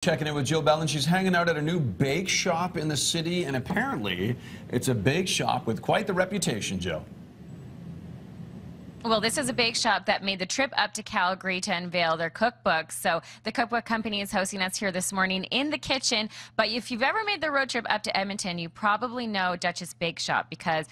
Checking in with Jill Bell, and she's hanging out at a new bake shop in the city, and apparently it's a bake shop with quite the reputation, Jill. Well, this is a bake shop that made the trip up to Calgary to unveil their cookbook. So the cookbook company is hosting us here this morning in the kitchen. But if you've ever made the road trip up to Edmonton, you probably know Duchess Bake Shop because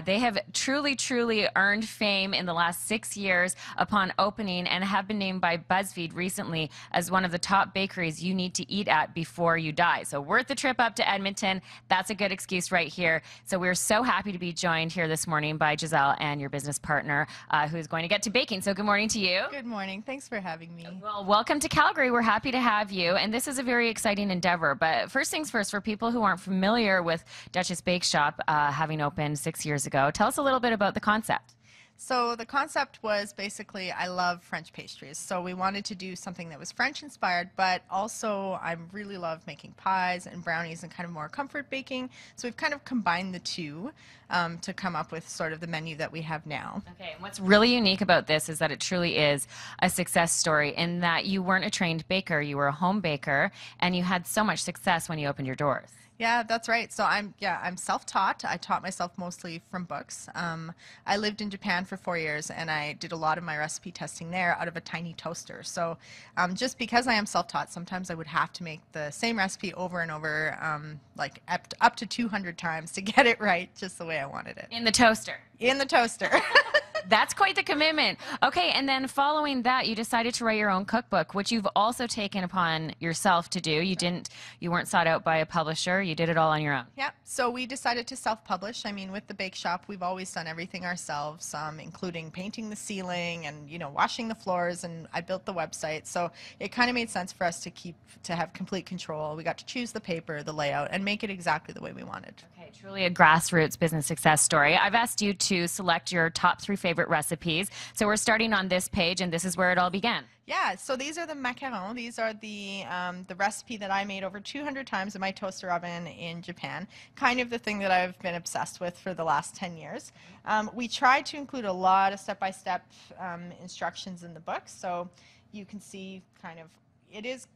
they have truly earned fame in the last 6 years upon opening and have been named by Buzzfeed recently as one of the top bakeries you need to eat at before you die. So worth the trip up to Edmonton. That's a good excuse right here. So we're so happy to be joined here this morning by Giselle and your business partner, who's going to get to baking. So good morning to you. Good morning. Thanks for having me. Well, welcome to Calgary. We're happy to have you. And this is a very exciting endeavor. But first things first, for people who aren't familiar with Duchess Bake Shop, having opened 6 years ago, tell us a little bit about the concept. So the concept was basically, I love French pastries. So we wanted to do something that was French inspired, but also I really love making pies and brownies and kind of more comfort baking. So we've kind of combined the two to come up with sort of the menu that we have now. Okay, and what's really unique about this is that it truly is a success story in that you weren't a trained baker, you were a home baker, and you had so much success when you opened your doors. Yeah, that's right. So I'm self-taught. I taught myself mostly from books. I lived in Japan for 4 years, and I did a lot of my recipe testing there out of a tiny toaster. So just because I am self-taught, sometimes I would have to make the same recipe over and over, like up to 200 times to get it right, just the way I wanted it. In the toaster. In the toaster. That's quite the commitment. Okay, and then following that, you decided to write your own cookbook, which you've also taken upon yourself to do. You weren't sought out by a publisher. You did it all on your own. Yeah, so we decided to self-publish. I mean, with the bake shop, we've always done everything ourselves, including painting the ceiling and, washing the floors, and I built the website. So it kind of made sense for us to have complete control. We got to choose the paper, the layout, and make it exactly the way we wanted. Okay, truly a grassroots business success story. I've asked you to select your top 3 favorite recipes. So we're starting on this page, and this is where it all began. Yeah, so these are the macarons. These are the recipe that I made over 200 times in my toaster oven in Japan. Kind of the thing that I've been obsessed with for the last 10 years. We tried to include a lot of step-by-step instructions in the book, so you can see kind of it is,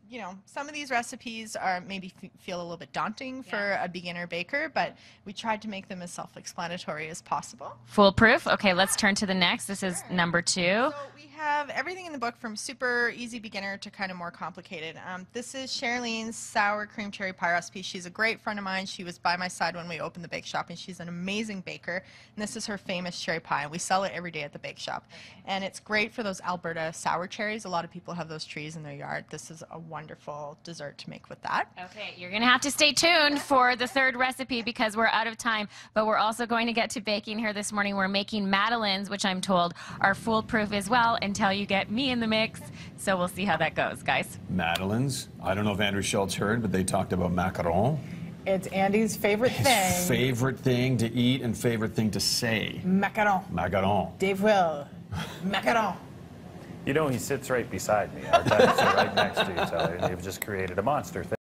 some of these recipes are maybe feel a little bit daunting for a beginner baker, but we tried to make them as self-explanatory as possible. Foolproof? Okay, let's turn to the next. This is number 2. So we have everything in the book from super easy beginner to kind of more complicated. This is Cherlene's sour cream cherry pie recipe. She's a great friend of mine. She was by my side when we opened the bake shop, and she's an amazing baker. And this is her famous cherry pie, and we sell it every day at the bake shop. And it's great for those Alberta sour cherries. A lot of people have those trees in their yard. This is a wonderful dessert to make with that. Okay, you're going to have to stay tuned for the 3rd recipe because we're out of time, but we're also going to get to baking here this morning. We're making madeleines, which I'm told are foolproof as well until you get me in the mix. So we'll see how that goes, guys. Madeleines. I don't know if Andrew Schultz heard, but they talked about macaron. It's Andy's favorite thing. His favorite thing to eat and favorite thing to say. Macaron. Macaron. Dave Will. Macaron. He sits right beside me. Our types are right next to each other, and they've just created a monster thing.